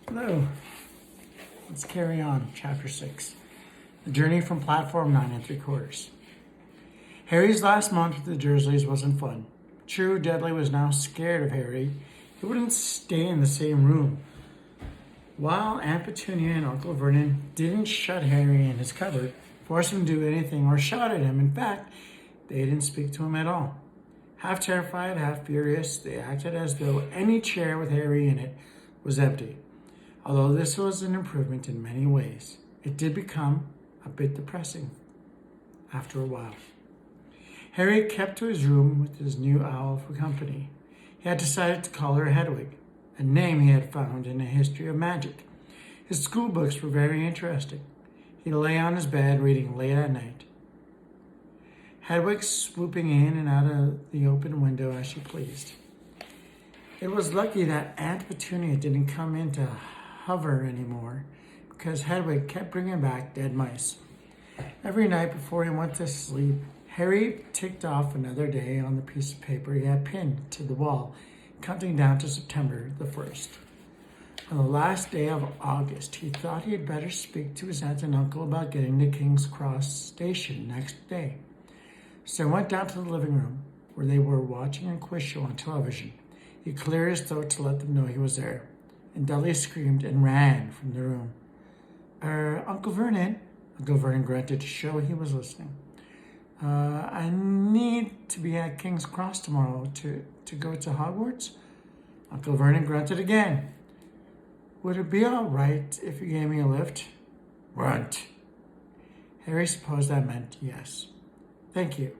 Hello. Let's carry on. Chapter 6. The journey from platform 9 3/4. Harry's last month with the Dursleys wasn't fun. True, Dudley was now scared of Harry. He wouldn't stay in the same room. While Aunt Petunia and Uncle Vernon didn't shut Harry in his cupboard, force him to do anything, or shout at him. In fact, they didn't speak to him at all. Half terrified, half furious, they acted as though any chair with Harry in it was empty. Although this was an improvement in many ways, it did become a bit depressing after a while. Harry kept to his room with his new owl for company. He had decided to call her Hedwig, a name he had found in a history of magic. His school books were very interesting. He lay on his bed reading late at night, Hedwig swooping in and out of the open window as she pleased. It was lucky that Aunt Petunia didn't come in to hover anymore, because Hedwig kept bringing back dead mice. Every night before he went to sleep, Harry ticked off another day on the piece of paper he had pinned to the wall, counting down to September the 1st. On the last day of August, he thought he had better speak to his aunt and uncle about getting to King's Cross Station next day. So he went down to the living room, where they were watching a quiz show on television. He cleared his throat to let them know he was there, and Dudley screamed and ran from the room. Uncle Vernon? Uncle Vernon grunted to show he was listening. I need to be at King's Cross tomorrow to go to Hogwarts. Uncle Vernon grunted again. Would it be all right if you gave me a lift? Grunt. Harry supposed that meant yes. Thank you.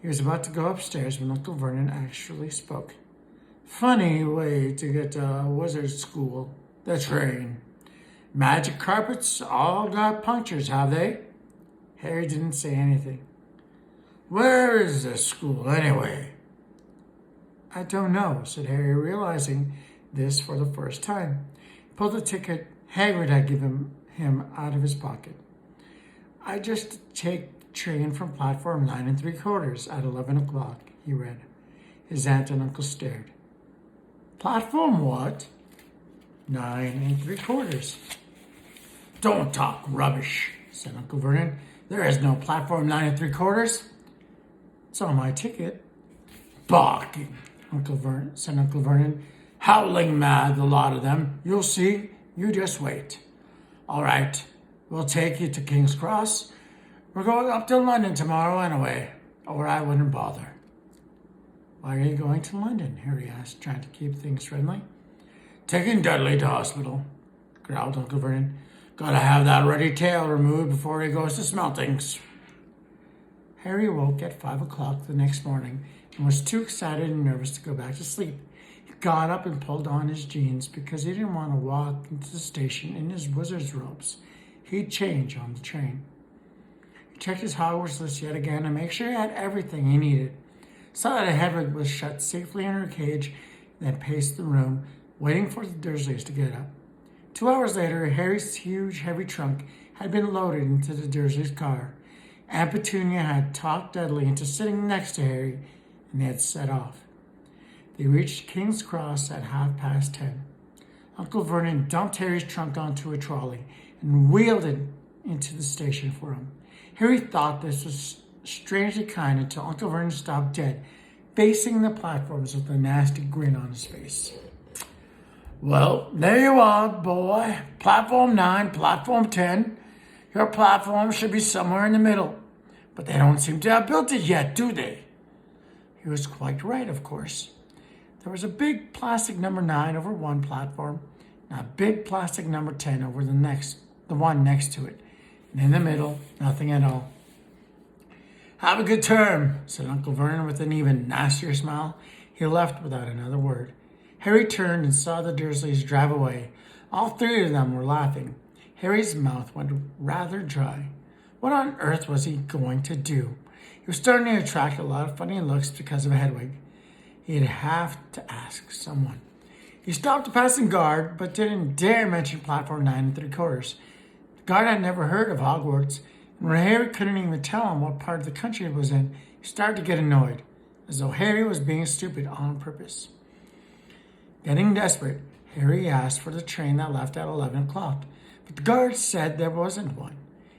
He was about to go upstairs when Uncle Vernon actually spoke. Funny way to get to wizard school. The train. Magic carpets all got punctures, have they? Harry didn't say anything. Where is this school, anyway? I don't know, said Harry, realizing this for the first time. He pulled the ticket Hagrid had given him out of his pocket. I just take train from platform 9 3/4 at 11 o'clock, he read. His aunt and uncle stared. Platform what? 9 3/4. Don't talk rubbish, said Uncle Vernon. There is no platform 9 3/4. It's on my ticket. Barking, said Uncle Vernon. Howling mad, the lot of them. You'll see. You just wait. All right, we'll take you to King's Cross. We're going up to London tomorrow anyway, or I wouldn't bother. Why are you going to London? Harry asked, trying to keep things friendly. Taking Dudley to hospital, growled Uncle Vernon. Gotta have that ruddy tail removed before he goes to smell things. Harry woke at 5 o'clock the next morning and was too excited and nervous to go back to sleep. He got up and pulled on his jeans because he didn't want to walk into the station in his wizard's robes. He'd change on the train. He checked his Hogwarts list yet again to make sure he had everything he needed. Saw that Hedwig was shut safely in her cage, then paced the room, waiting for the Dursleys to get up. 2 hours later, Harry's huge, heavy trunk had been loaded into the Dursleys' car. Aunt Petunia had talked Dudley into sitting next to Harry, and they had set off. They reached King's Cross at 10:30. Uncle Vernon dumped Harry's trunk onto a trolley and wheeled it into the station for him. Harry thought this was strangely kind until Uncle Vernon stopped dead, facing the platforms with a nasty grin on his face. Well, there you are, boy. Platform 9, platform 10. Your platform should be somewhere in the middle, but they don't seem to have built it yet, do they? He was quite right, of course. There was a big plastic number 9 over one platform, and a big plastic number 10 over the one next to it. And in the middle, nothing at all. Have a good term, said Uncle Vernon with an even nastier smile. He left without another word. Harry turned and saw the Dursleys drive away. All three of them were laughing. Harry's mouth went rather dry. What on earth was he going to do? He was starting to attract a lot of funny looks because of Hedwig. He'd have to ask someone. He stopped a passing guard, but didn't dare mention platform 9 3/4. The guard had never heard of Hogwarts, and when Harry couldn't even tell him what part of the country it was in, he started to get annoyed, as though Harry was being stupid on purpose. Getting desperate, Harry asked for the train that left at 11 o'clock, but the guards said there wasn't one.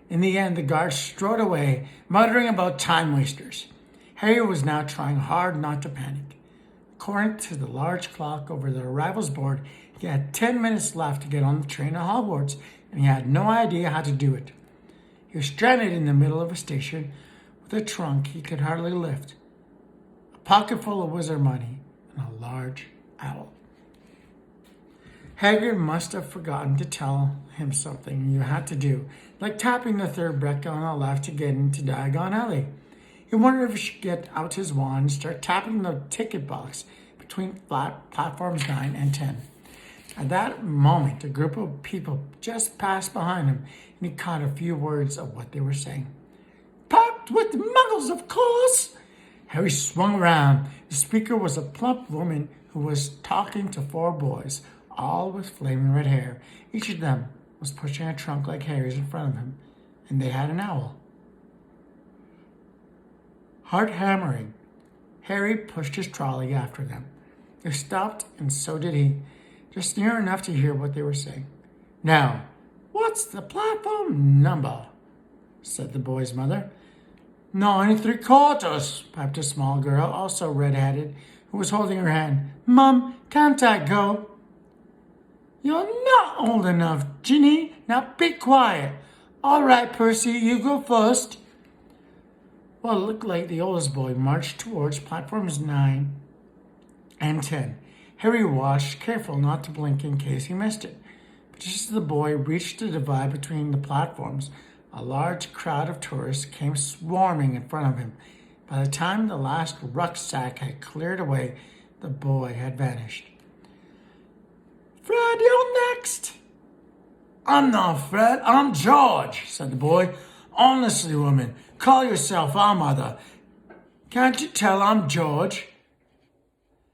In the end, the guards strode away, muttering about time wasters. Harry was now trying hard not to panic. According to the large clock over the arrivals board, he had 10 minutes left to get on the train to Hogwarts, and he had no idea how to do it. He was stranded in the middle of a station with a trunk he could hardly lift, a pocket full of wizard money, and a large owl. Hagrid must have forgotten to tell him something you had to do, like tapping the third brick on the left to get into Diagon Alley. He wondered if he should get out his wand and start tapping the ticket box between platforms 9 and 10. At that moment, a group of people just passed behind him, and he caught a few words of what they were saying. "Packed with muggles, of course!" Harry swung around. The speaker was a plump woman who was talking to 4 boys, all with flaming red hair. Each of them was pushing a trunk like Harry's in front of him, and they had an owl. Heart hammering, Harry pushed his trolley after them. They stopped, and so did he, just near enough to hear what they were saying. "Now, what's the platform number?" said the boy's mother. 9 3/4, piped a small girl, also red-headed, who was holding her hand. "Mum, can't I go?" "You're not old enough, Ginny. Now be quiet." "All right, Percy, you go first." Well, it looked like the oldest boy marched towards platforms 9 and 10. Harry watched, careful not to blink in case he missed it. But just as the boy reached the divide between the platforms, a large crowd of tourists came swarming in front of him. By the time the last rucksack had cleared away, the boy had vanished. "Fred, you're next." "I'm not Fred, I'm George," said the boy. "Honestly, woman, call yourself our mother. Can't you tell I'm George?"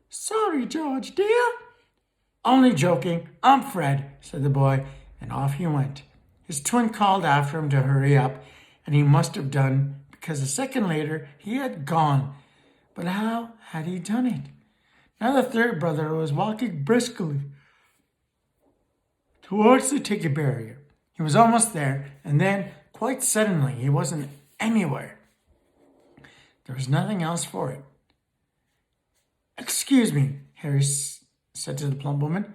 "Sorry, George, dear." "Only joking. I'm Fred," said the boy, and off he went. His twin called after him to hurry up, and he must have done, because a second later he had gone. But how had he done it? Now the third brother was walking briskly towards the ticket barrier. He was almost there, and then, quite suddenly, he wasn't anywhere. There was nothing else for it. "Excuse me," Harry said to the plump woman.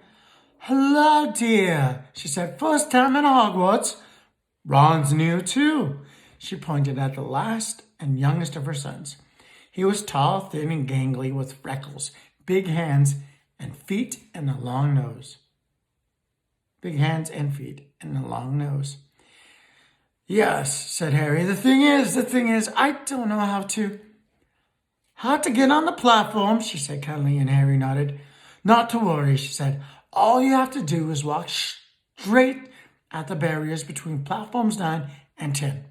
"Hello, dear," she said. "First time in Hogwarts?" "Ron's new, too." She pointed at the last and youngest of her sons. He was tall, thin, and gangly, with freckles, big hands and feet, and a long nose. "Yes," said Harry. The thing is, I don't know how to get on the platform," she said kindly, and Harry nodded. "Not to worry," she said. "All you have to do is walk straight at the barriers between platforms 9 and 10.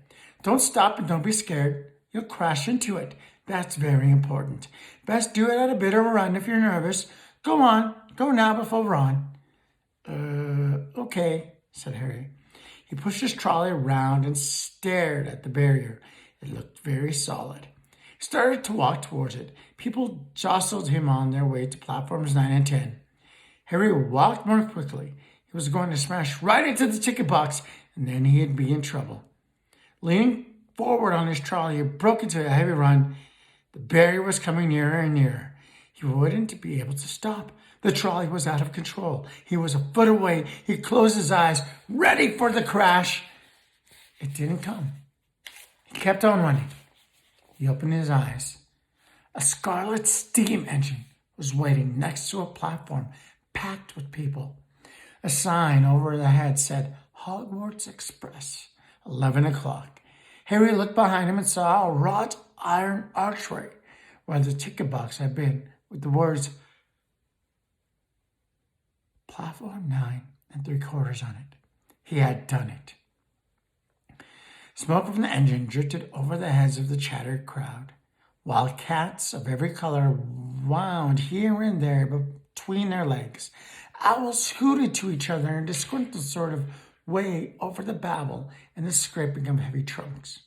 Don't stop and don't be scared. You'll crash into it. That's very important. Best do it at a bit of a run if you're nervous. Go on, go now before Ron." Okay," said Harry. He pushed his trolley around and stared at the barrier. It looked very solid. He started to walk towards it. People jostled him on their way to platforms 9 and 10. Harry walked more quickly. He was going to smash right into the ticket box, and then he'd be in trouble. Leaning forward on his trolley, he broke into a heavy run. The barrier was coming nearer and nearer. He wouldn't be able to stop. The trolley was out of control. He was a foot away. He closed his eyes, ready for the crash. It didn't come. He kept on running. He opened his eyes. A scarlet steam engine was waiting next to a platform packed with people. A sign over the head said, "Hogwarts Express, 11 o'clock. Harry looked behind him and saw a wrought iron archway where the ticket box had been, with the words "Platform 9 3/4" on it. He had done it. Smoke from the engine drifted over the heads of the chattered crowd. Wild cats of every color wound here and there between their legs. Owls hooted to each other in a disgruntled sort of way over the babble and the scraping of heavy trunks.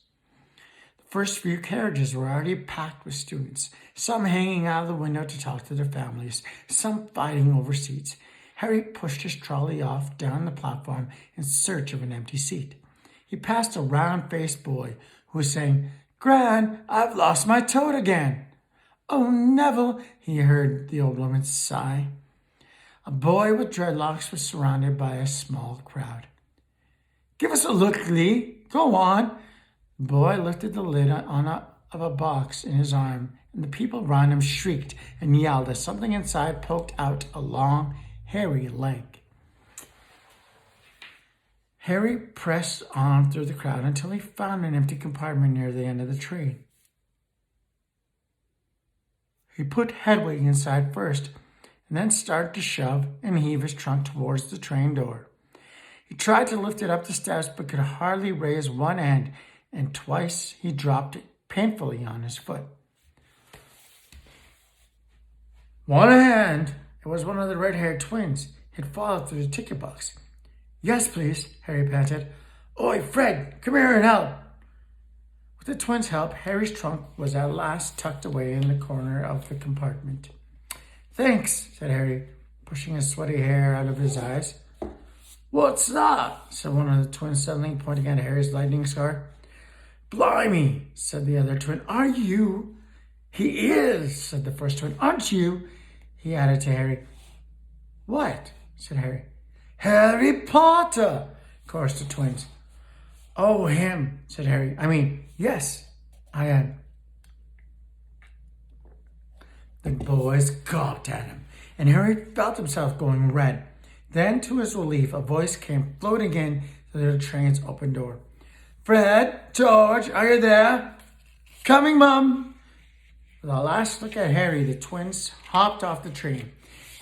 The first few carriages were already packed with students, some hanging out of the window to talk to their families, some fighting over seats. Harry pushed his trolley off down the platform in search of an empty seat. He passed a round-faced boy who was saying, "Gran, I've lost my toad again." "Oh, Neville," he heard the old woman sigh. A boy with dreadlocks was surrounded by a small crowd. "Give us a look, Lee. Go on." The boy lifted the lid of a box in his arm, and the people around him shrieked and yelled as something inside poked out a long, hairy leg. Harry pressed on through the crowd until he found an empty compartment near the end of the train. He put Hedwig inside first, and then started to shove and heave his trunk towards the train door. He tried to lift it up the steps, but could hardly raise one end, and twice he dropped it painfully on his foot. One hand! It was one of the red-haired twins. He had followed through the ticket box. "Yes, please," Harry panted. "Oi, Fred, come here and help." With the twins' help, Harry's trunk was at last tucked away in the corner of the compartment. "Thanks," said Harry, pushing his sweaty hair out of his eyes. "What's that?" said one of the twins suddenly, pointing at Harry's lightning scar. "Blimey," said the other twin. "Are you?" "He is," said the first twin. "Aren't you?" he added to Harry. "What?" said Harry. "Harry Potter," chorused the twins. "Oh, him," said Harry. Yes, I am." The boys gawped at him, and Harry felt himself going red. Then, to his relief, a voice came floating in through the train's open door. "Fred, George, are you there?" "Coming, Mum." With a last look at Harry, the twins hopped off the train.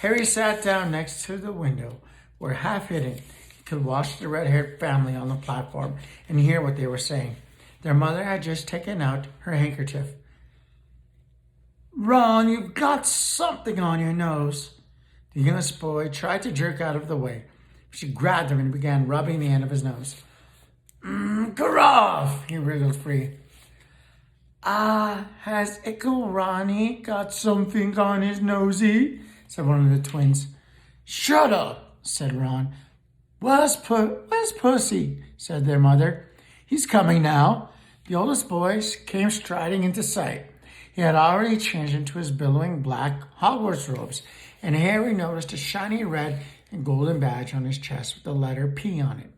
Harry sat down next to the window, where, half hidden, he could watch the red-haired family on the platform and hear what they were saying. Their mother had just taken out her handkerchief. "Ron, you've got something on your nose." The youngest boy tried to jerk out of the way. She grabbed him and began rubbing the end of his nose. Get off!" He wriggled free. Has Ickle Ronnie got something on his nosy?" said one of the twins. "Shut up," said Ron. Where's Pussy?" said their mother. "He's coming now." The oldest boy came striding into sight. He had already changed into his billowing black Hogwarts robes, and Harry noticed a shiny red and golden badge on his chest with the letter P on it.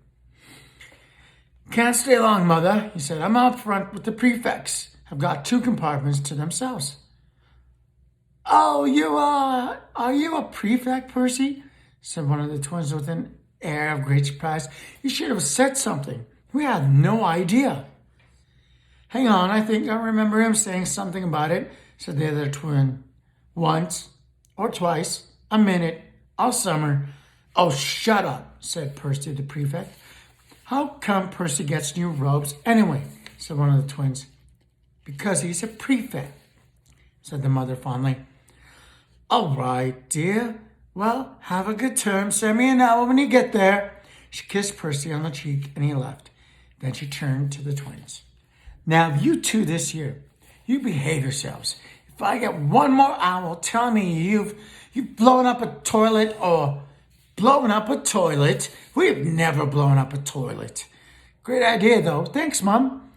"Can't stay long, Mother," he said. "I'm out front with the prefects. I've got 2 compartments to themselves." "Oh, are you a prefect, Percy?" said one of the twins with an air of great surprise. "You should have said something. We had no idea." "Hang on, I think I remember him saying something about it," said the other twin. "Once or twice, a minute, all summer." "Oh, shut up," said Percy the prefect. "How come Percy gets new robes anyway?" said one of the twins. "Because he's a prefect," said the mother fondly. "All right, dear. Well, have a good term. Send me an hour when you get there." She kissed Percy on the cheek and he left. Then she turned to the twins. "Now, you two this year, you behave yourselves. If I get one more owl telling me you've blown up a toilet or blown up a toilet, we've never blown up a toilet." "Great idea, though. Thanks, Mum."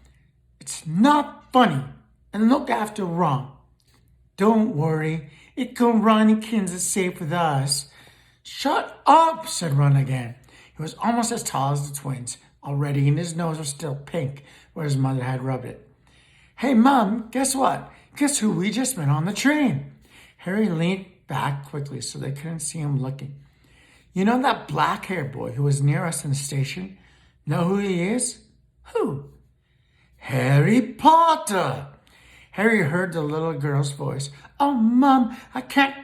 "It's not funny. And look after Ron." "Don't worry. Ickle Ronnikins is safe with us." "Shut up," said Ron again. He was almost as tall as the twins already, and his nose was still pink where his mother had rubbed it. "Hey, Mum, guess what? Guess who we just met on the train?" Harry leaned back quickly so they couldn't see him looking. "You know that black-haired boy who was near us in the station? Know who he is?" "Who?" "Harry Potter." Harry heard the little girl's voice. "Oh, Mum, I can't.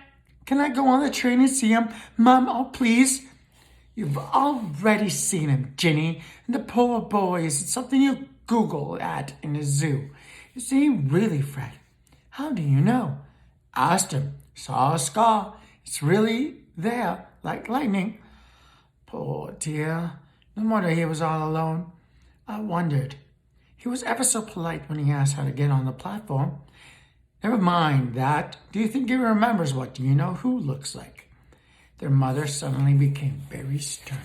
Can I go on the train and see him? Mum, oh, please." "You've already seen him, Ginny. And the poor boy isn't something you Google at in a zoo. Is he really, Fred?" "How do you know?" "Asked him. Saw a scar. It's really there, like lightning." "Poor dear. No wonder he was all alone." I wondered. He was ever so polite when he asked how to get on the platform. "Never mind that. Do you think he remembers what Do you know who looks like?" Their mother suddenly became very stern.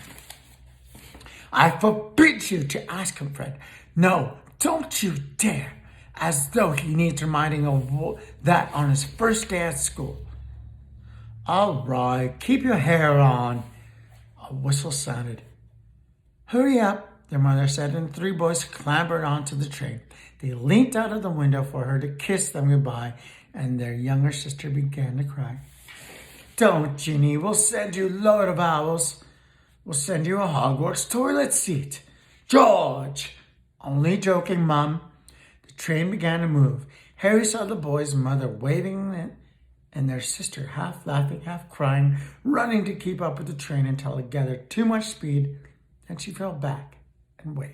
I forbid you to ask him, Fred. No, don't you dare. As though he needs reminding of that on his first day at school. All right, keep your hair on. A whistle sounded. Hurry up, their mother said, and the three boys clambered onto the train. They leaned out of the window for her to kiss them goodbye, and their younger sister began to cry. Don't, Ginny, we'll send you Lord of Owls. We'll send you a Hogwarts toilet seat. George! Only joking, Mum. The train began to move. Harry saw the boy's mother waving it, and their sister, half laughing, half crying, running to keep up with the train until it gathered too much speed, and she fell back and waved.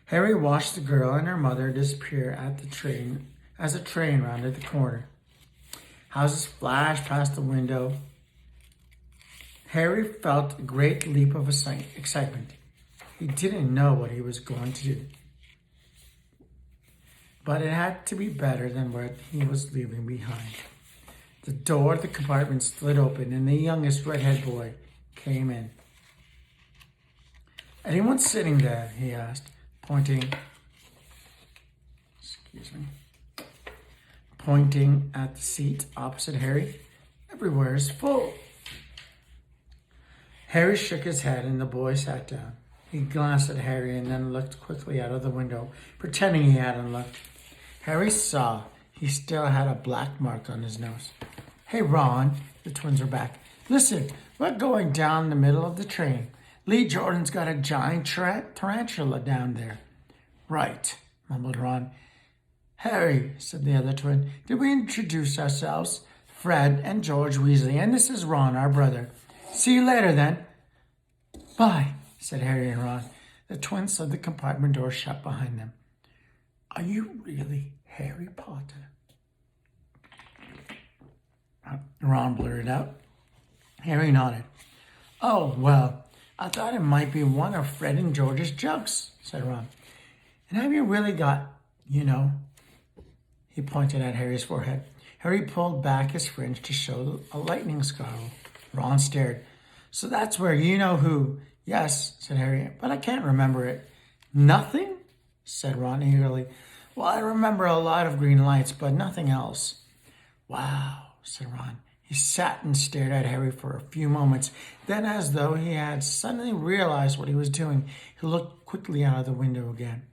Harry watched the girl and her mother disappear at the train as the train rounded the corner. Houses flashed past the window. Harry felt a great leap of excitement. He didn't know what he was going to do, but it had to be better than what he was leaving behind. The door of the compartment slid open, and the youngest redhead boy came in. Anyone sitting there? He asked, pointing at the seat opposite Harry. Everywhere is full. Harry shook his head, and the boy sat down. He glanced at Harry and then looked quickly out of the window, pretending he hadn't looked. Harry saw he still had a black mark on his nose. Hey, Ron, the twins were back. Listen, we're going down the middle of the train. Lee Jordan's got a giant tarantula down there. Right, mumbled Ron. Harry, said the other twin, did we introduce ourselves? Fred and George Weasley, and this is Ron, our brother. See you later, then. Bye, said Harry and Ron. The twins saw the compartment door shut behind them. Are you really Harry Potter? Ron blurted out. Harry nodded. Oh, well, I thought it might be one of Fred and George's jokes, said Ron. And have you really got, He pointed at Harry's forehead. Harry pulled back his fringe to show a lightning scarlet. Ron stared. So that's where you know who. Yes, said Harry, but I can't remember it. Nothing? Said Ron eagerly. Well, I remember a lot of green lights, but nothing else. Wow, said Ron. He sat and stared at Harry for a few moments. Then, as though he had suddenly realized what he was doing, he looked quickly out of the window again.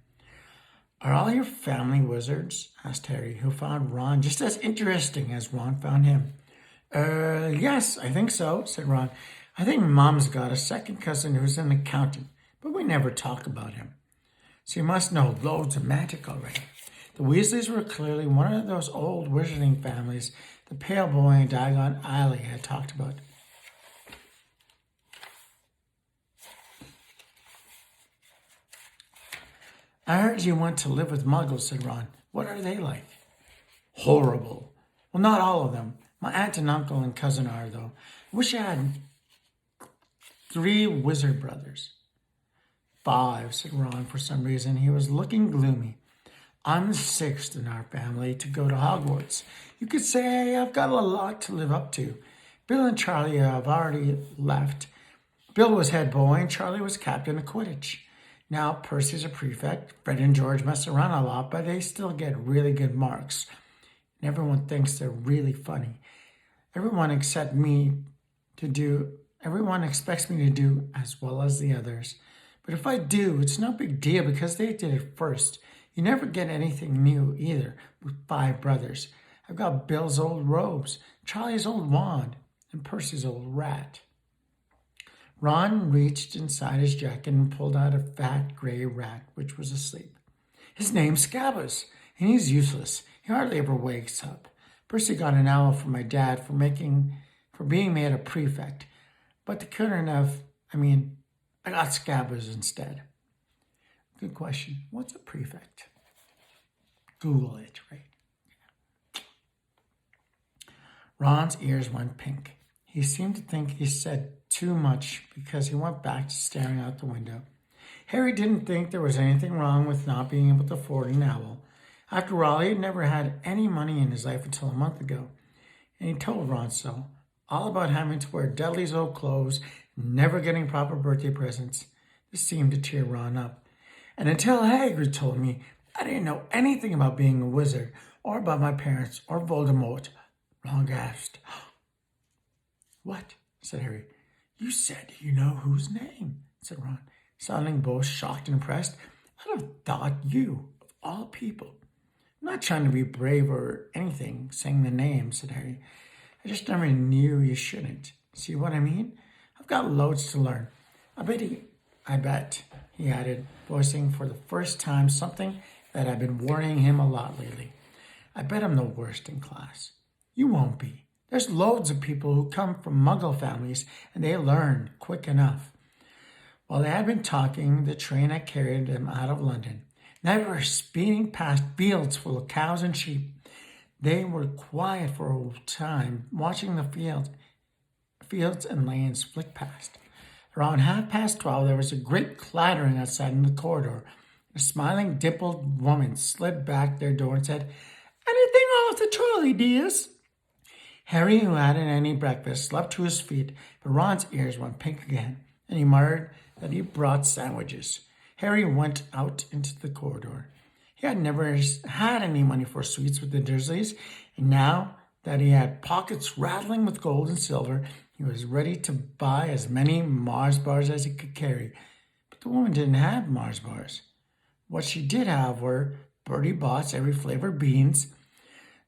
Are all your family wizards? Asked Harry, who found Ron just as interesting as Ron found him. Yes, I think so, said Ron. I think Mom's got a second cousin who's an accountant, but we never talk about him. So you must know loads of magic already. The Weasleys were clearly one of those old wizarding families the pale boy and Diagon Alley had talked about. I heard you want to live with Muggles, said Ron. What are they like? Horrible. Well, not all of them. My aunt and uncle and cousin are, though. I wish I had 3 wizard brothers. 5, said Ron for some reason. He was looking gloomy. I'm the 6th in our family to go to Hogwarts. You could say I've got a lot to live up to. Bill and Charlie have already left. Bill was head boy and Charlie was captain of Quidditch. Now Percy's a prefect. Fred and George mess around a lot, but they still get really good marks. And everyone thinks they're really funny. Everyone expects me to do as well as the others. But if I do, it's no big deal because they did it first. You never get anything new either with 5 brothers. I've got Bill's old robes, Charlie's old wand, and Percy's old rat. Ron reached inside his jacket and pulled out a fat gray rat, which was asleep. His name's Scabbers, and he's useless. He hardly ever wakes up. Percy got an owl from my dad for being made a prefect, but they couldn't have, I got Scabbers instead. Good question. What's a prefect? Google it, right? Ron's ears went pink. He seemed to think he said too much because he went back to staring out the window. Harry didn't think there was anything wrong with not being able to afford an owl. After all, he had never had any money in his life until a month ago, and he told Ron so. all about having to wear Dudley's old clothes, never getting proper birthday presents. This seemed to cheer Ron up. And until Hagrid told me, I didn't know anything about being a wizard, or about my parents, or Voldemort. Ron gasped. What? Said Harry. You said you know whose name, said Ron, sounding both shocked and impressed. I'd have thought you, of all people. I'm not trying to be brave or anything, saying the name, said Harry. I just never knew you shouldn't. See what I mean? I've got loads to learn. I bet, he added, voicing for the first time something that had been worrying him a lot lately. I bet I'm the worst in class. You won't be. There's loads of people who come from Muggle families, and they learn quick enough. While they had been talking, the train had carried them out of London. Now they were speeding past fields full of cows and sheep. They were quiet for a time, watching the fields and lanes flick past. Around 12:30, there was a great clattering outside in the corridor. A smiling, dimpled woman slid back their door and said, Anything off the trolley, dears? Harry, who hadn't any breakfast, leapt to his feet, but Ron's ears went pink again, and he muttered that he brought sandwiches. Harry went out into the corridor. He had never had any money for sweets with the Dursleys, and now that he had pockets rattling with gold and silver, he was ready to buy as many Mars bars as he could carry. But the woman didn't have Mars bars. What she did have were Bertie Bott's every flavor beans,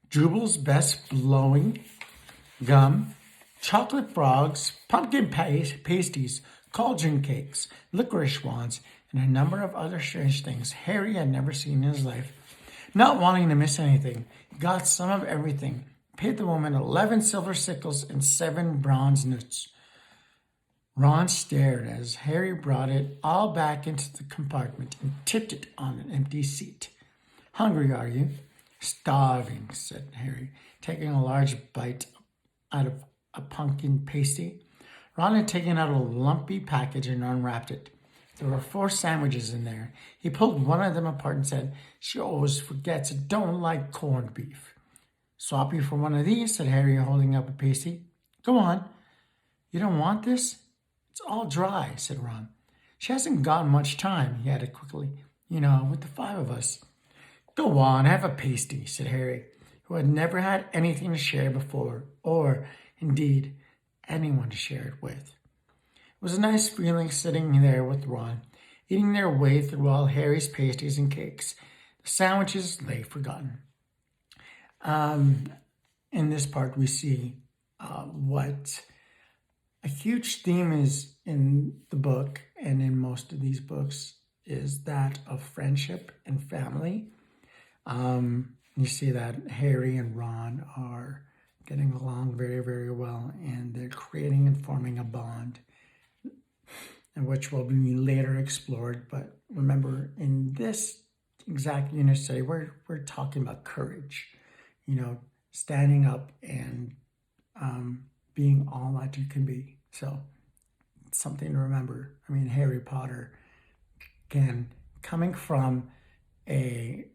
Jubal's best blowing gum, chocolate frogs, pumpkin pasties, cauldron cakes, licorice wands, and a number of other strange things Harry had never seen in his life. Not wanting to miss anything, he got some of everything, paid the woman 11 silver sickles and 7 bronze nuts. Ron stared as Harry brought it all back into the compartment and tipped it on an empty seat. Hungry, are you? Starving, said Harry, taking a large bite out of a pumpkin pasty. Ron had taken out a lumpy package and unwrapped it. There were 4 sandwiches in there. He pulled one of them apart and said, She always forgets I don't like corned beef. Swap you for one of these, said Harry, holding up a pasty. Go on. You don't want this? It's all dry, said Ron. She hasn't got much time, he added quickly. With the 5 of us. Go on, have a pasty, said Harry, who had never had anything to share before, or, indeed, anyone to share it with. It was a nice feeling sitting there with Ron, eating their way through all Harry's pasties and cakes. The sandwiches lay forgotten. In this part, we see what a huge theme is in the book and in most of these books is that of friendship and family. You see that Harry and Ron are getting along very, very well, and they're creating and forming a bond, which will be later explored. But remember, in this exact unit study, we're talking about courage, standing up and being all that you can be. So it's something to remember. Harry Potter coming from a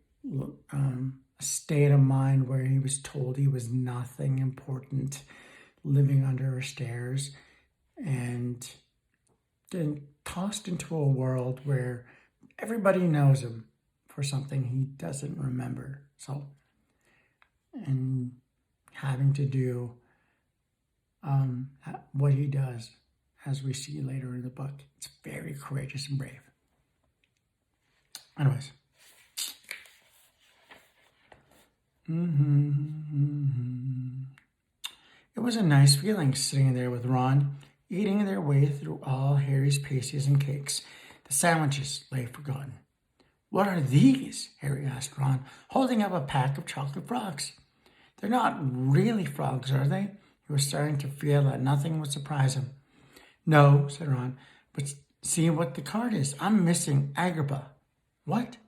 state of mind where he was told he was nothing important, living under stairs, and then tossed into a world where everybody knows him for something he doesn't remember. So, and having to do what he does, as we see later in the book. It's very courageous and brave. Anyways. It was a nice feeling sitting there with Ron, eating their way through all Harry's pasties and cakes. The sandwiches lay forgotten. What are these? Harry asked Ron, holding up a pack of chocolate frogs. They're not really frogs, are they? He was starting to feel that nothing would surprise him. No, said Ron, but see what the card is. I'm missing Agrippa. What?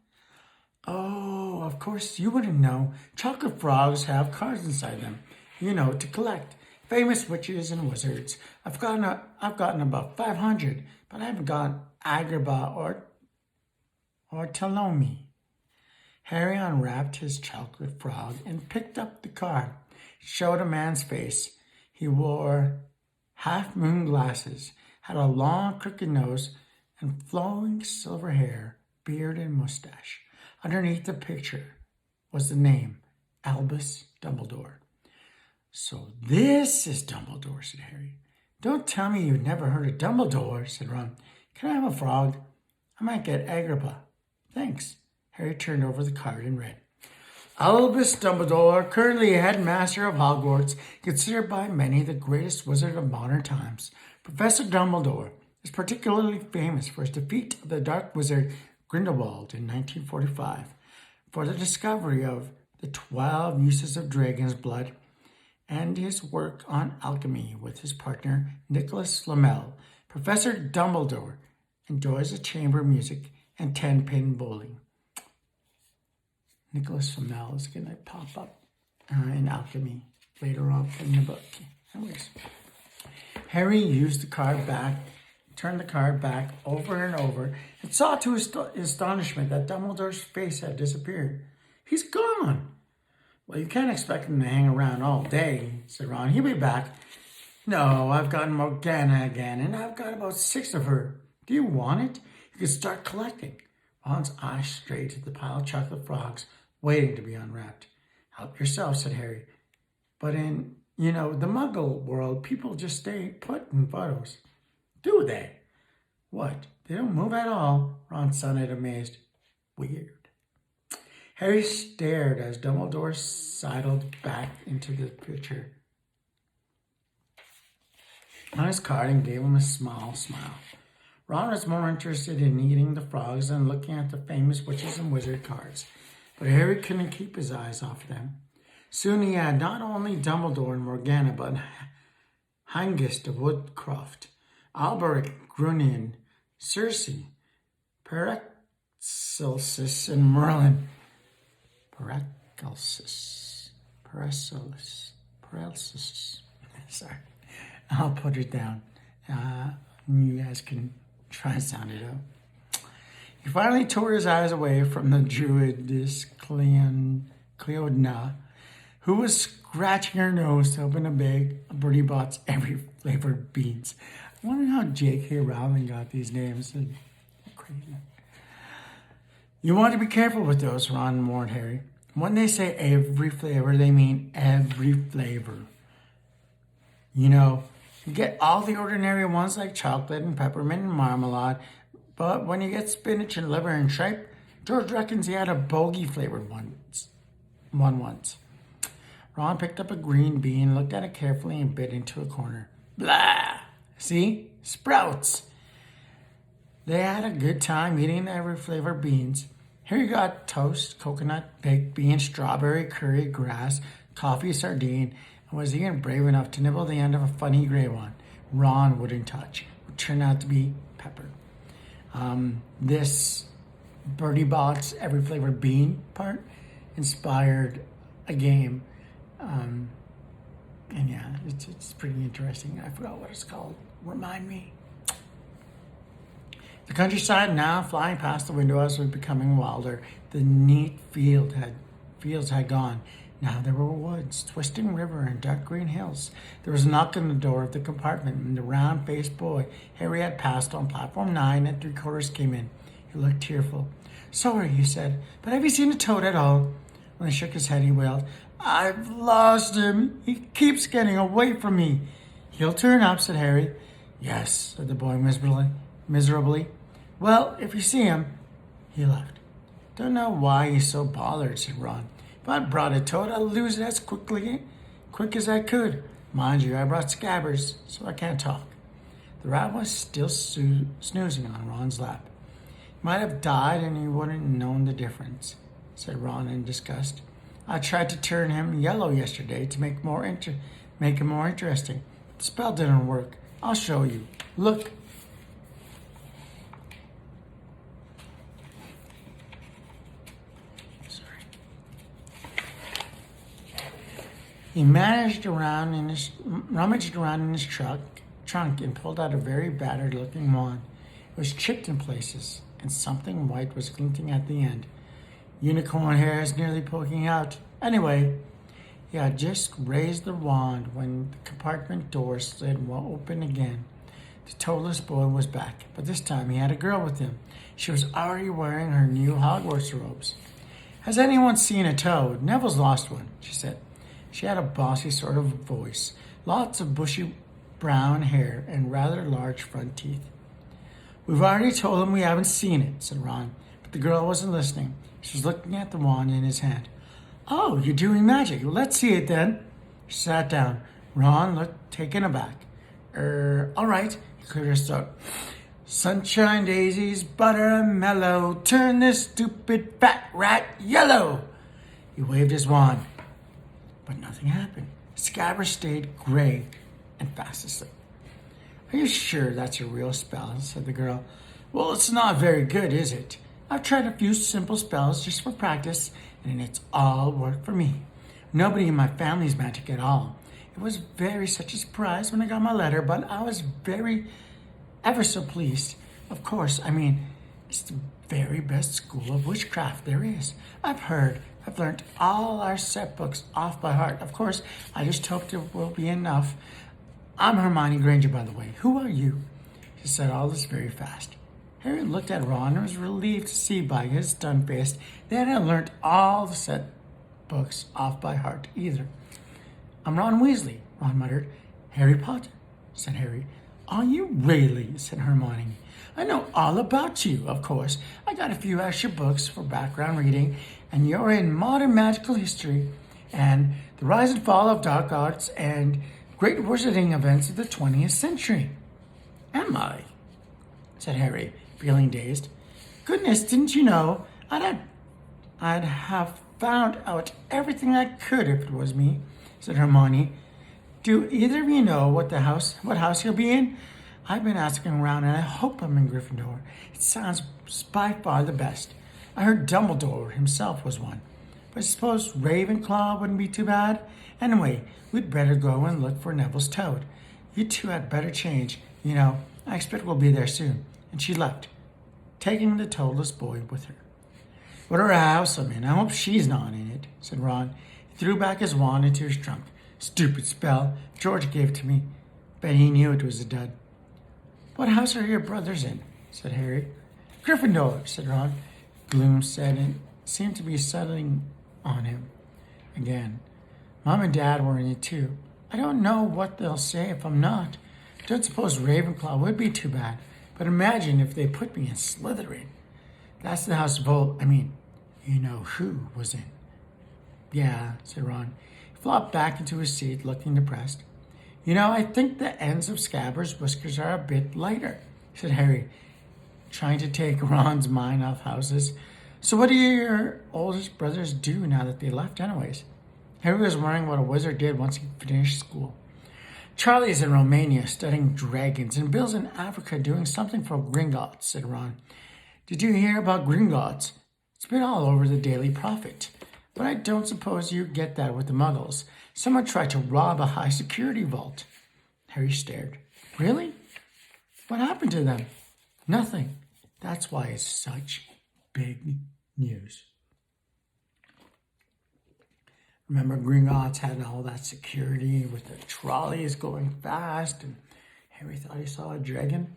Oh, of course you wouldn't know. Chocolate frogs have cards inside them, to collect. Famous witches and wizards. I've gotten about 500, but I haven't gotten Agrippa or Ptolemy. Harry unwrapped his chocolate frog and picked up the card. It showed a man's face. He wore half-moon glasses, had a long, crooked nose, and flowing silver hair, beard, and mustache. Underneath the picture was the name, Albus Dumbledore. "So this is Dumbledore," said Harry. "Don't tell me you've never heard of Dumbledore," said Ron. "Can I have a frog? I might get Agrippa." "Thanks." Harry turned over the card and read. "Albus Dumbledore, currently headmaster of Hogwarts, considered by many the greatest wizard of modern times. Professor Dumbledore is particularly famous for his defeat of the dark wizard Grindelwald in 1945, for the discovery of the 12 uses of dragon's blood, and his work on alchemy with his partner Nicholas Flamel. Professor Dumbledore enjoys the chamber music and 10-pin bowling." Nicholas Flamel is going to pop up in alchemy later on in the book. Anyways, Harry used the card back, turned the card back over and over, and saw to his astonishment that Dumbledore's face had disappeared. "He's gone." "Well, you can't expect him to hang around all day," said Ron. "He'll be back." "No, I've got Morgana again, and I've got about 6 of her. Do you want it? You can start collecting." Ron's eyes strayed to the pile of chocolate frogs waiting to be unwrapped. "Help yourself," said Harry. "But in, the Muggle world, people just stay put in photos." "Do they?" "What? They don't move at all?" Ron sounded amazed. "Weird." Harry stared as Dumbledore sidled back into the picture on his card and gave him a small smile. Ron was more interested in eating the frogs than looking at the famous witches and wizard cards, but Harry couldn't keep his eyes off them. Soon he had not only Dumbledore and Morgana, but Hengist of Woodcroft, Alberic Grunion, Circe, Paracelsus, and Merlin. Paracelsus. Sorry, I'll put it down. You guys can try and sound it out. He finally tore his eyes away from the druidess Cleodna, who was scratching her nose to open a bag of Bertie Bott's every flavored beans. I wonder how J.K. Rowling got these names. Crazy. "You want to be careful with those," Ron warned Harry. "When they say every flavor, they mean every flavor. You get all the ordinary ones like chocolate and peppermint and marmalade, but when you get spinach and liver and tripe, George reckons he had a bogey-flavored one once." Ron picked up a green bean, looked at it carefully, and bit into a corner. "Blah! See? Sprouts!" They had a good time eating the every flavored beans. Harry got toast, coconut, baked bean, strawberry, curry, grass, coffee, sardine, and was even brave enough to nibble the end of a funny gray one Ron wouldn't touch, which turned out to be pepper. This Bertie Bott's every flavored bean part inspired a game. And yeah, it's pretty interesting. I forgot what it's called. Remind me. The countryside now flying past the window as was becoming wilder. The neat fields had gone. Now there were woods, twisting river, and dark green hills. There was a knock on the door of the compartment, and the round-faced boy Harry had passed on platform 9 and 3/4 came in. He looked tearful. "Sorry," he said, "but have you seen a toad at all?" When he shook his head, he wailed, "I've lost him. He keeps getting away from me." "He'll turn up," said Harry. "Yes," said the boy miserably. "Well, if you see him." He left. "Don't know why he's so bothered," said Ron. "If I brought a toad, I'd lose it as quick as I could. Mind you, I brought Scabbers, so I can't talk." The rat was still snoozing on Ron's lap. "He might have died and he wouldn't have known the difference," said Ron in disgust. "I tried to turn him yellow yesterday to make him more interesting. The spell didn't work. I'll show you. Look." He rummaged around in his trunk and pulled out a very battered-looking wand. It was chipped in places, and something white was glinting at the end. "Unicorn hair is nearly poking out. Anyway," He had just raised the wand when the compartment door slid open again. The toeless boy was back, but this time he had a girl with him. She was already wearing her new Hogwarts robes. Has anyone seen a toad? Neville's lost one, she said. She had a bossy sort of voice, lots of bushy brown hair, and rather large front teeth. We've already told him we haven't seen it, said Ron, but the girl wasn't listening. She was looking at the wand in his hand. Oh, you're doing magic. Let's see it then. She sat down. Ron looked taken aback. All right, he cleared his throat. Sunshine daisies, butter and mellow, turn this stupid fat rat yellow. He waved his wand, but nothing happened. Scabbers stayed gray and fast asleep. Are you sure that's a real spell? Said the girl. Well, it's not very good, is it? I've tried a few simple spells just for practice, and it's all worked for me. Nobody in my family's magic at all. It was such a surprise when I got my letter, but I was ever so pleased. Of course, it's the very best school of witchcraft there is. I've learned all our set books off by heart. Of course, I just hope there will be enough. I'm Hermione Granger, by the way. Who are you? She said all this very fast. Harry looked at Ron and was relieved to see by his stunned face they hadn't learned all the set books off by heart either. I'm Ron Weasley, Ron muttered. Harry Potter, said Harry. Are you really? Said Hermione. I know all about you, of course. I got a few extra books for background reading, and you're in modern magical history and the rise and fall of dark arts and great wizarding events of the 20th century. Am I? Said Harry, feeling dazed. Goodness, didn't you know? I'd have found out everything I could if it was me, said Hermione. Do either of you know what house he'll be in? I've been asking around and I hope I'm in Gryffindor. It sounds by far the best. I heard Dumbledore himself was one. But I suppose Ravenclaw wouldn't be too bad. Anyway, we'd better go and look for Neville's toad. You two had better change. I expect we'll be there soon. And she left, taking the toadless boy with her. Whatever house I'm in, I hope she's not in it, said Ron. He threw back his wand into his trunk. Stupid spell. George gave it to me. Bet he knew it was a dud. What house are your brothers in? Said Harry. Gryffindor, said Ron. Gloom said and seemed to be settling on him again. Mom and Dad were in it too. I don't know what they'll say if I'm not. Don't suppose Ravenclaw would be too bad. But imagine if they put me in Slytherin. That's the house you know who was in. Yeah, said Ron. He flopped back into his seat, looking depressed. I think the ends of Scabbers' whiskers are a bit lighter, said Harry, trying to take Ron's mind off houses. So what do your oldest brothers do now that they left anyways? Harry was wondering what a wizard did once he finished school. Charlie's in Romania studying dragons, and Bill's in Africa doing something for Gringotts, said Ron. Did you hear about Gringotts? It's been all over the Daily Prophet. But I don't suppose you get that with the Muggles. Someone tried to rob a high-security vault. Harry stared. Really? What happened to them? Nothing. That's why it's such big news. Remember, Gringotts had all that security with the trolleys going fast, and Harry thought he saw a dragon.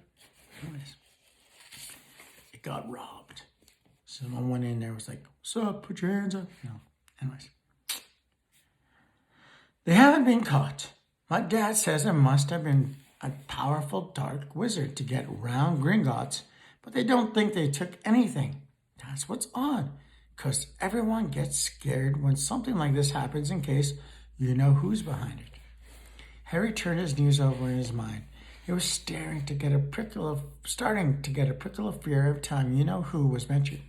Anyways, it got robbed. Someone went in there, was like, "What's up? Put your hands up." Anyways, they haven't been caught. My dad says it must have been a powerful dark wizard to get around Gringotts, but they don't think they took anything. That's what's odd. Because everyone gets scared when something like this happens in case you know who's behind it. Harry turned his news over in his mind. He was starting to get a prickle of fear every time you know who was mentioned.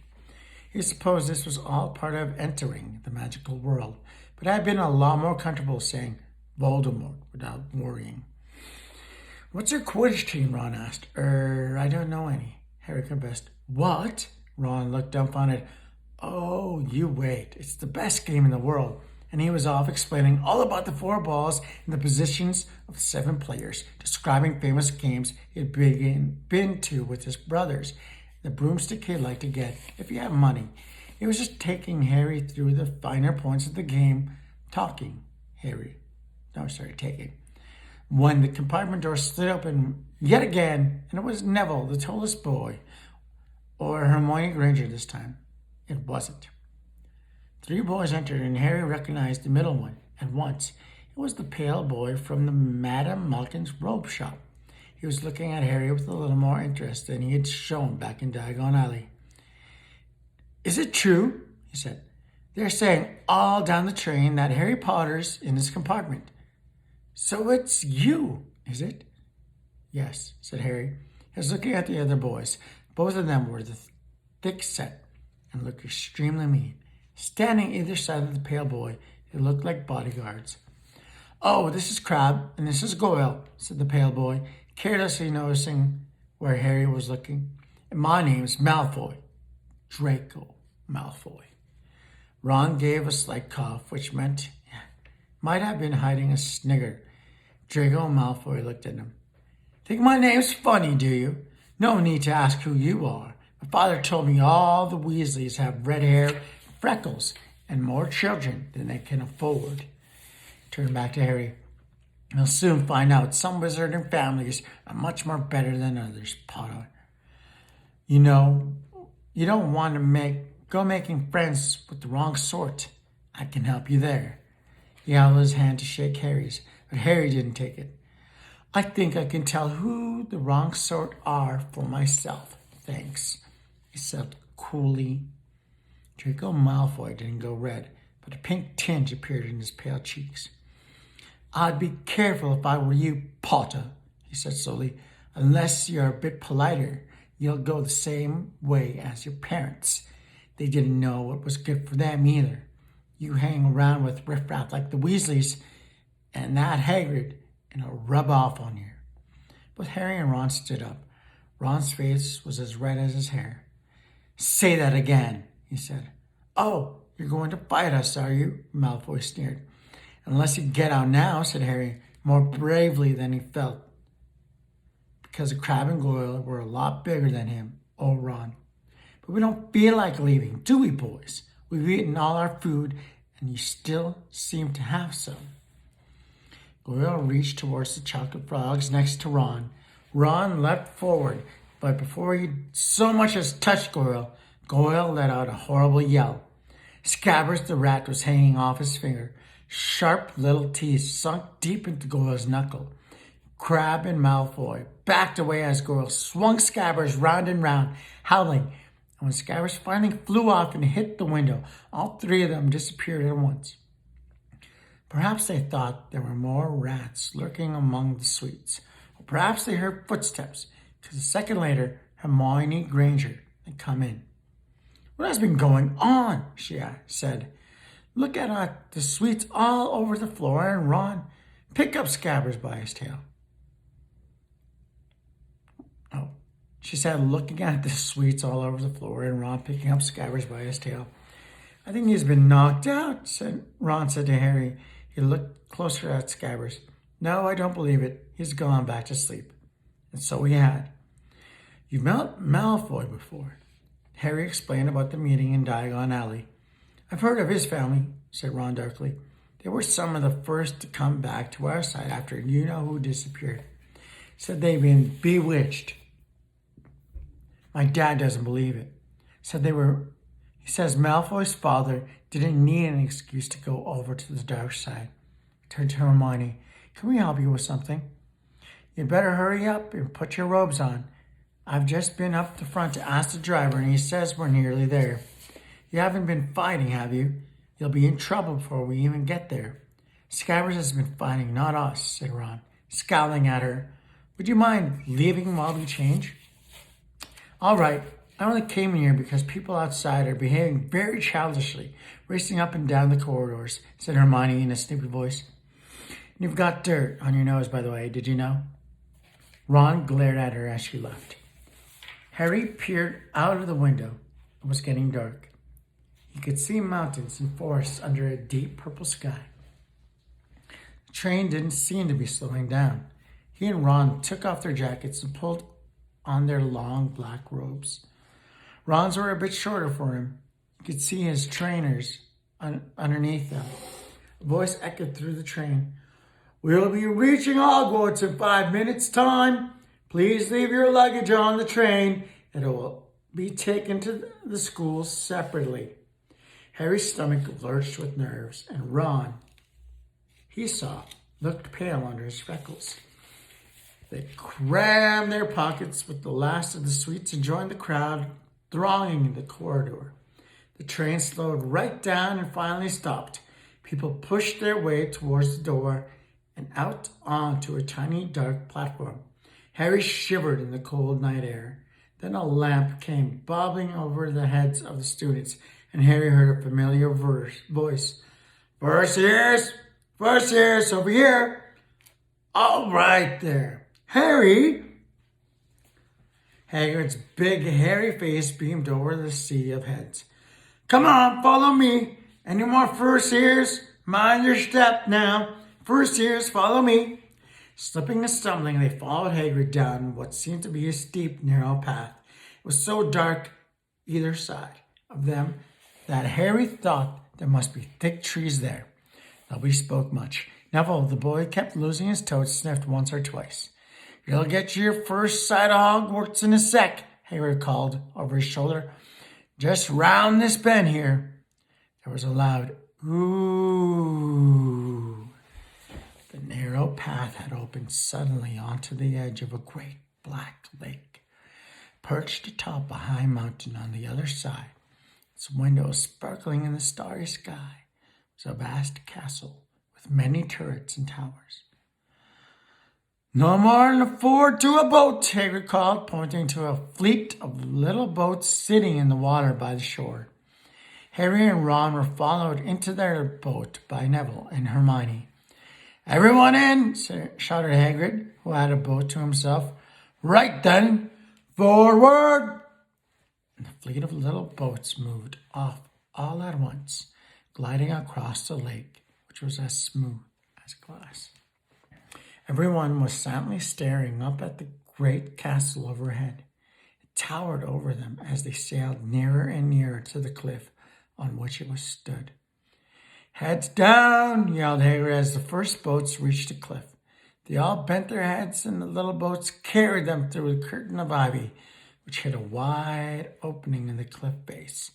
He supposed this was all part of entering the magical world, but had been a lot more comfortable saying Voldemort without worrying. What's your Quidditch team? Ron asked. I don't know any, Harry confessed. What? Ron looked dumbfounded. Oh, you wait. It's the best game in the world. And he was off explaining all about the 4 balls and the positions of the 7 players, describing famous games he had been to with his brothers, the broomstick he'd like to get if he had money. He was just taking Harry through the finer points of the game, talking Take it. When the compartment door slid open yet again, and it was Neville, the tallest boy, or Hermione Granger this time. It wasn't. 3 boys entered, and Harry recognized the middle one at once. It was the pale boy from the Madame Malkin's robe shop. He was looking at Harry with a little more interest than he had shown back in Diagon Alley. "Is it true?" he said. "They're saying all down the train that Harry Potter's in his compartment. So it's you, is it?" "Yes," said Harry. He was looking at the other boys. Both of them were thick set and looked extremely mean. Standing either side of the pale boy, they looked like bodyguards. "Oh, this is Crabbe, and this is Goyle," said the pale boy, carelessly noticing where Harry was looking. "And my name's Malfoy, Draco Malfoy." Ron gave a slight cough, which might have been hiding a snigger. Draco Malfoy looked at him. "Think my name's funny, do you? No need to ask who you are. My father told me all the Weasleys have red hair, freckles, and more children than they can afford." Turned back to Harry. "You'll soon find out some wizarding families are much more better than others, Potter. You know, you don't want to go making friends with the wrong sort. I can help you there." He held his hand to shake Harry's, but Harry didn't take it. "I think I can tell who the wrong sort are for myself, thanks," he said coolly. Draco Malfoy didn't go red, but a pink tinge appeared in his pale cheeks. "I'd be careful if I were you, Potter," he said slowly. "Unless you're a bit politer, you'll go the same way as your parents. They didn't know what was good for them either. You hang around with riffraff like the Weasleys and that Hagrid, and it'll rub off on you." Both Harry and Ron stood up. Ron's face was as red as his hair. "Say that again," he said. "Oh, you're going to fight us, are you?" Malfoy sneered. "Unless you get out now," said Harry, more bravely than he felt, because Crabbe and Goyle were a lot bigger than him, or Ron. "But we don't feel like leaving, do we, boys? We've eaten all our food, and you still seem to have some." Goyle reached towards the chocolate frogs next to Ron. Ron leapt forward, but before he so much as touched Goyle, Goyle let out a horrible yell. Scabbers the rat was hanging off his finger. Sharp little teeth sunk deep into Goyle's knuckle. Crabbe and Malfoy backed away as Goyle swung Scabbers round and round, howling. And when Scabbers finally flew off and hit the window, all 3 of them disappeared at once. Perhaps they thought there were more rats lurking among the sweets, or perhaps they heard footsteps, because a second later, Hermione Granger had come in. "What has been going on?" she said. "Look at the sweets all over the floor, and Ron, pick up Scabbers by his tail." "Oh," she said, looking at the sweets all over the floor, and Ron picking up Scabbers by his tail. "I think he's been knocked out," Ron said to Harry. He looked closer at Scabbers. "No, I don't believe it. He's gone back to sleep." And so he had. "You've met Malfoy before." Harry explained about the meeting in Diagon Alley. "I've heard of his family," said Ron darkly. "They were some of the first to come back to our side after you-know-who disappeared. Said they'd been bewitched. My dad doesn't believe it. He says Malfoy's father didn't need an excuse to go over to the dark side." Turned to Hermione. "Can we help you with something?" "You'd better hurry up and put your robes on. I've just been up the front to ask the driver, and he says we're nearly there. You haven't been fighting, have you? You'll be in trouble before we even get there." "Scabbers has been fighting, not us," said Ron, scowling at her. "Would you mind leaving while we change?" "All right. I only came in here because people outside are behaving very childishly, racing up and down the corridors," said Hermione in a snippy voice. "You've got dirt on your nose, by the way, did you know?" Ron glared at her as she left. Harry peered out of the window. It was getting dark. He could see mountains and forests under a deep purple sky. The train didn't seem to be slowing down. He and Ron took off their jackets and pulled on their long black robes. Ron's were a bit shorter for him. You could see his trainers underneath them. A voice echoed through the train. We'll be reaching Hogwarts in 5 minutes' time. Please leave your luggage on the train. It will be taken to the school separately. Harry's stomach lurched with nerves, and Ron, he saw, looked pale under his freckles. They crammed their pockets with the last of the sweets and joined the crowd thronging the corridor. The train slowed right down and finally stopped. People pushed their way towards the door and out onto a tiny dark platform. Harry shivered in the cold night air. Then a lamp came bobbing over the heads of the students, and Harry heard a familiar voice. First years, over here. All right there. Harry! Hagrid's big, hairy face beamed over the sea of heads. Come on, follow me. Any more first years? Mind your step now. First years, follow me. Slipping and stumbling, they followed Hagrid down what seemed to be a steep, narrow path. It was so dark either side of them that Harry thought there must be thick trees there. Nobody spoke much. Neville, the boy, kept losing his toad, sniffed once or twice. You'll get your first sight of Hogwarts in a sec, Hagrid called over his shoulder. Just round this bend here. There was a loud ooh. The narrow path had opened suddenly onto the edge of a great black lake. Perched atop a high mountain on the other side, its windows sparkling in the starry sky, was a vast castle with many turrets and towers. No more than afford to a boat, Hagrid called, pointing to a fleet of little boats sitting in the water by the shore. Harry and Ron were followed into their boat by Neville and Hermione. Everyone in, shouted Hagrid, who had a boat to himself. Right then, forward! And the fleet of little boats moved off all at once, gliding across the lake, which was as smooth as glass. Everyone was silently staring up at the great castle overhead. It towered over them as they sailed nearer and nearer to the cliff on which it was stood. Heads down, yelled Hagrid as the first boats reached the cliff. They all bent their heads, and the little boats carried them through a curtain of ivy, which hid a wide opening in the cliff base.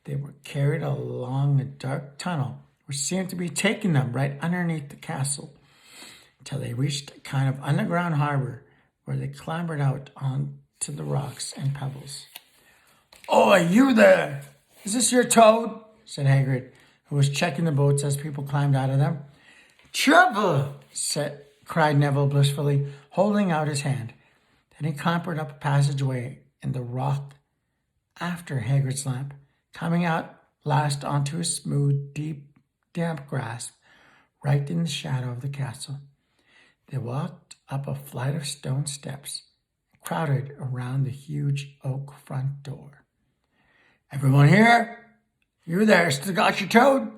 They were carried along a dark tunnel, which seemed to be taking them right underneath the castle, until they reached a kind of underground harbor, where they clambered out onto the rocks and pebbles. Oi, you there! Is this your toad? Said Hagrid, who was checking the boats as people climbed out of them. Trouble! Cried Neville blissfully, holding out his hand. Then he clambered up a passageway in the rock after Hagrid's lamp, coming out last onto a smooth, deep, damp grass right in the shadow of the castle. They walked up a flight of stone steps, crowded around the huge oak front door. Everyone here? You there, still got your toad?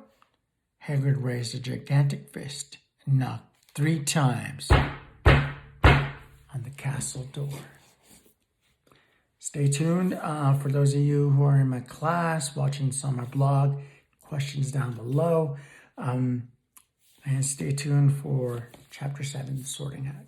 Hagrid raised a gigantic fist and knocked 3 times on the castle door. Stay tuned for those of you who are in my class, watching this on my blog, questions down below. And stay tuned for Chapter 7, Sorting Hat.